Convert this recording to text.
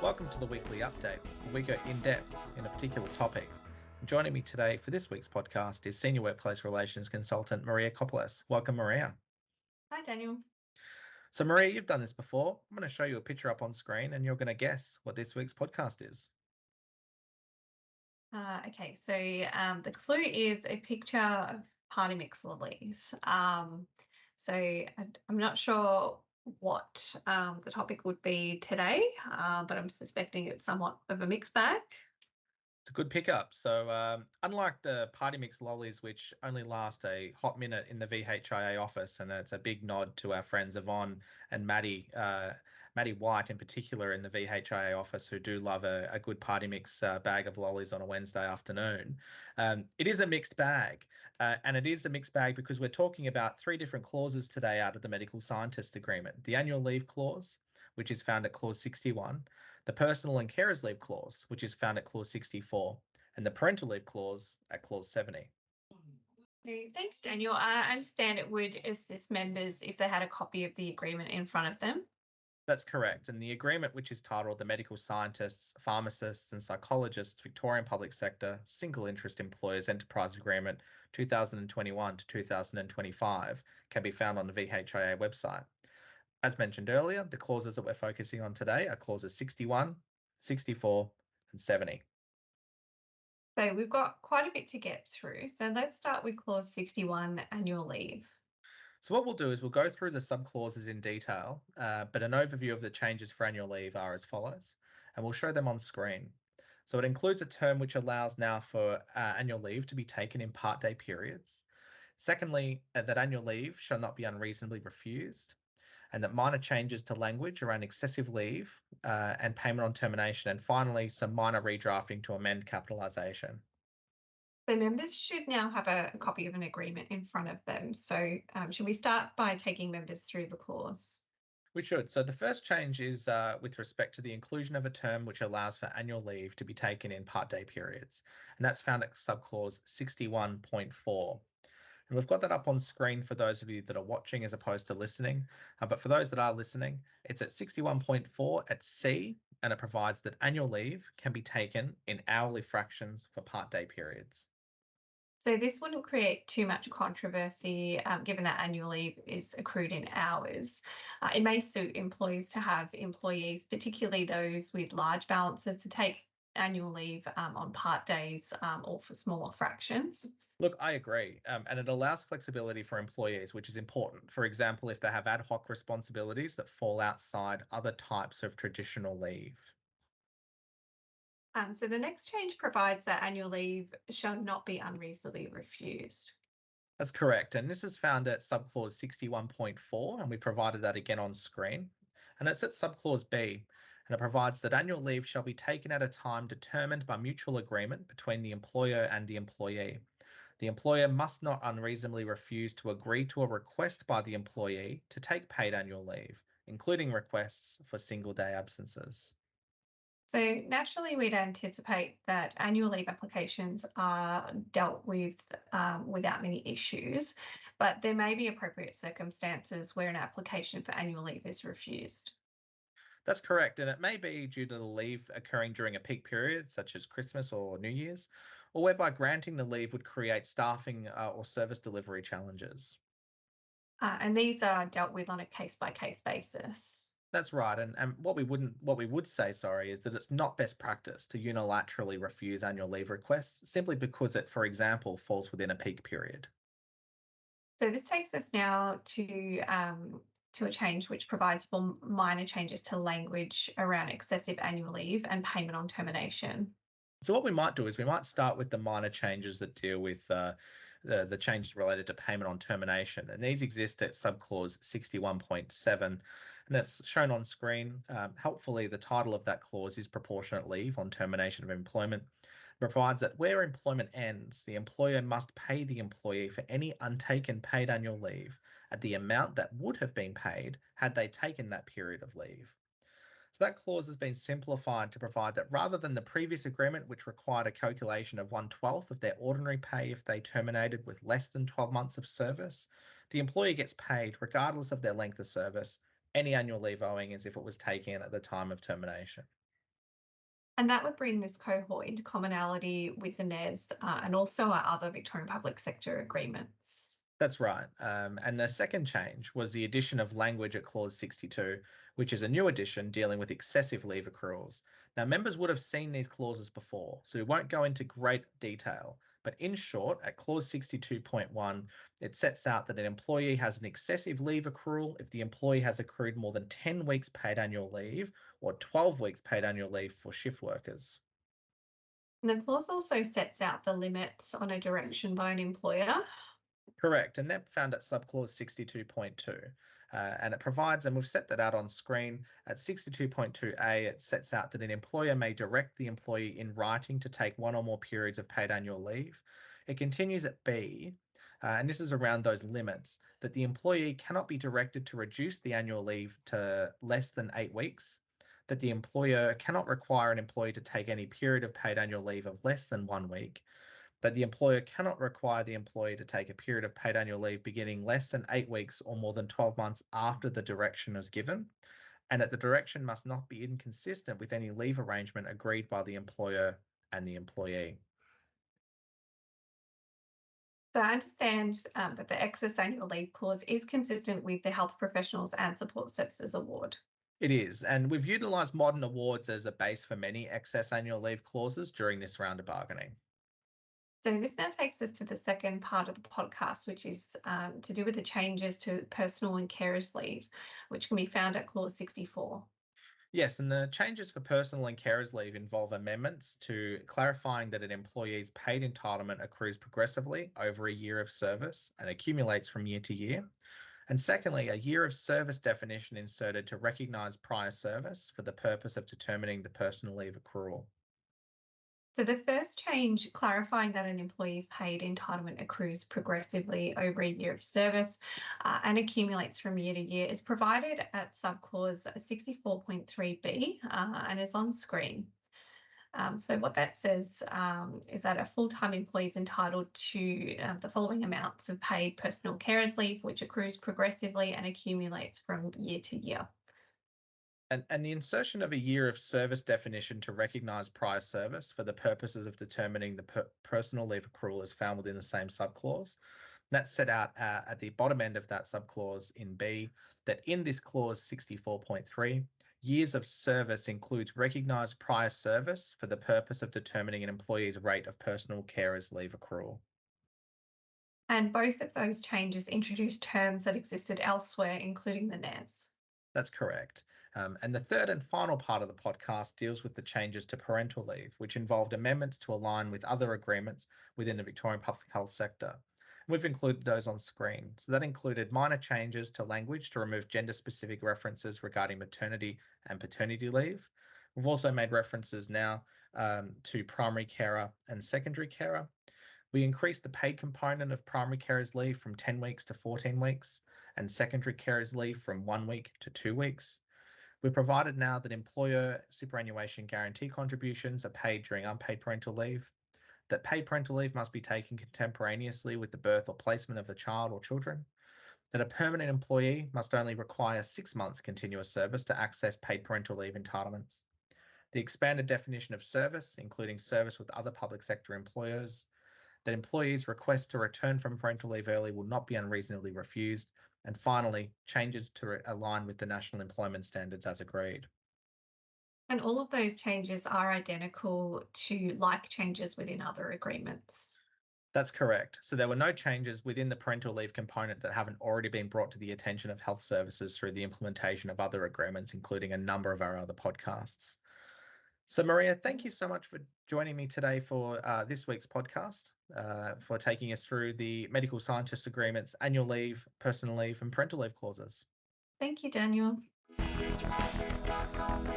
Welcome to the weekly update, where we go in depth in a particular topic. Joining me today for this week's podcast is Senior Workplace Relations Consultant Maria Kopilas. Welcome, Maria. Hi, Daniel. So, Maria, you've done this before. I'm going to show you a picture up on screen and you're going to guess what this week's podcast is. Okay, so the clue is a picture of party mix lilies. I'm not sure what the topic would be today, but I'm suspecting it's somewhat of a mixed bag. It's a good pickup. So unlike the party mix lollies, which only last a hot minute in the VHIA office, and it's a big nod to our friends Yvonne and Maddie White in particular in the VHIA office, who do love a good party mix bag of lollies on a Wednesday afternoon. It is a mixed bag, and it is a mixed bag because we're talking about three different clauses today out of the medical scientist agreement. The annual leave clause, which is found at clause 61, the personal and carers leave clause, which is found at clause 64, and the parental leave clause at clause 70. Thanks, Daniel. I understand it would assist members if they had a copy of the agreement in front of them. That's correct. And the agreement, which is titled the Medical Scientists, Pharmacists and Psychologists Victorian Public Sector Single Interest Employers Enterprise Agreement 2021 to 2025, can be found on the VHIA website. As mentioned earlier, the clauses that we're focusing on today are clauses 61, 64 and 70. So we've got quite a bit to get through. So let's start with clause 61, annual leave. So what we'll do is we'll go through the subclauses in detail, but an overview of the changes for annual leave are as follows, and we'll show them on screen. So it includes a term which allows now for annual leave to be taken in part-day periods. Secondly, that annual leave shall not be unreasonably refused, and that minor changes to language around excessive leave and payment on termination. And finally, some minor redrafting to amend capitalisation. So members should now have a copy of an agreement in front of them. So should we start by taking members through the clause? We should. So the first change is with respect to the inclusion of a term which allows for annual leave to be taken in part-day periods. And that's found at subclause 61.4. And we've got that up on screen for those of you that are watching as opposed to listening. But for those that are listening, it's at 61.4 at C, and it provides that annual leave can be taken in hourly fractions for part-day periods. So this wouldn't create too much controversy, given that annual leave is accrued in hours. It may suit employers to have employees, particularly those with large balances, to take annual leave on part days or for smaller fractions. Look, I agree. And it allows flexibility for employees, which is important. For example, if they have ad hoc responsibilities that fall outside other types of traditional leave. So the next change provides that annual leave shall not be unreasonably refused. That's correct. And this is found at subclause 61.4, and we provided that again on screen. And it's at subclause B, and it provides that annual leave shall be taken at a time determined by mutual agreement between the employer and the employee. The employer must not unreasonably refuse to agree to a request by the employee to take paid annual leave, including requests for single-day absences. So naturally, we'd anticipate that annual leave applications are dealt with without many issues, but there may be appropriate circumstances where an application for annual leave is refused. That's correct, and it may be due to the leave occurring during a peak period, such as Christmas or New Year's, or whereby granting the leave would create staffing or service delivery challenges. And these are dealt with on a case-by-case basis. That's right, and what we would say, sorry, is that it's not best practice to unilaterally refuse annual leave requests simply because it, for example, falls within a peak period. So this takes us now to a change which provides for minor changes to language around excessive annual leave and payment on termination. So what we might do is we might start with the minor changes that deal with the changes related to payment on termination, and these exist at subclause 61.7, and it's shown on screen. Helpfully, the title of that clause is Proportionate Leave on Termination of Employment. It provides that where employment ends, the employer must pay the employee for any untaken paid annual leave at the amount that would have been paid had they taken that period of leave. So that clause has been simplified to provide that rather than the previous agreement, which required a calculation of 1/12 of their ordinary pay if they terminated with less than 12 months of service, the employee gets paid regardless of their length of service, any annual leave owing as if it was taken at the time of termination. And that would bring this cohort into commonality with the NES and also our other Victorian public sector agreements. That's right. And the second change was the addition of language at Clause 62, which is a new addition dealing with excessive leave accruals. Now, members would have seen these clauses before, so we won't go into great detail. But in short, at Clause 62.1, it sets out that an employee has an excessive leave accrual if the employee has accrued more than 10 weeks paid annual leave or 12 weeks paid annual leave for shift workers. And the clause also sets out the limits on a direction by an employer. Correct, and that found at subclause 62.2. And it provides, and we've set that out on screen, at 62.2a, it sets out that an employer may direct the employee in writing to take one or more periods of paid annual leave. It continues at b, and this is around those limits, that the employee cannot be directed to reduce the annual leave to less than 8 weeks, that the employer cannot require an employee to take any period of paid annual leave of less than 1 week, that the employer cannot require the employee to take a period of paid annual leave beginning less than 8 weeks or more than 12 months after the direction is given, and that the direction must not be inconsistent with any leave arrangement agreed by the employer and the employee. So I understand that the excess annual leave clause is consistent with the Health Professionals and Support Services Award. It is, and we've utilised modern awards as a base for many excess annual leave clauses during this round of bargaining. So this now takes us to the second part of the podcast, which is to do with the changes to personal and carers leave, which can be found at clause 64. Yes, and the changes for personal and carers leave involve amendments to clarifying that an employee's paid entitlement accrues progressively over a year of service and accumulates from year to year. And secondly, a year of service definition inserted to recognise prior service for the purpose of determining the personal leave accrual. So the first change, clarifying that an employee's paid entitlement accrues progressively over a year of service and accumulates from year to year, is provided at subclause 64.3b and is on screen. So what that says is that a full-time employee is entitled to the following amounts of paid personal carers leave, which accrues progressively and accumulates from year to year. And the insertion of a year of service definition to recognise prior service for the purposes of determining the personal leave accrual is found within the same subclause. That's set out at the bottom end of that subclause in B, that in this clause 64.3, years of service includes recognised prior service for the purpose of determining an employee's rate of personal carers leave accrual. And both of those changes introduce terms that existed elsewhere, including the NES. That's correct. And the third and final part of the podcast deals with the changes to parental leave, which involved amendments to align with other agreements within the Victorian public health sector. We've included those on screen. So that included minor changes to language to remove gender-specific references regarding maternity and paternity leave. We've also made references now to primary carer and secondary carer. We increased the paid component of primary carers leave from 10 weeks to 14 weeks and secondary carers leave from 1 week to 2 weeks. We've provided now that employer superannuation guarantee contributions are paid during unpaid parental leave, that paid parental leave must be taken contemporaneously with the birth or placement of the child or children, that a permanent employee must only require 6 months continuous service to access paid parental leave entitlements, the expanded definition of service, including service with other public sector employers, that employees' requests to return from parental leave early will not be unreasonably refused, and finally, changes to align with the National Employment Standards as agreed. And all of those changes are identical to like changes within other agreements. That's correct. So there were no changes within the parental leave component that haven't already been brought to the attention of health services through the implementation of other agreements, including a number of our other podcasts. So Maria, thank you so much for joining me today for this week's podcast, for taking us through the medical scientist agreements, annual leave, personal leave, and parental leave clauses. Thank you, Daniel. VHIA.com.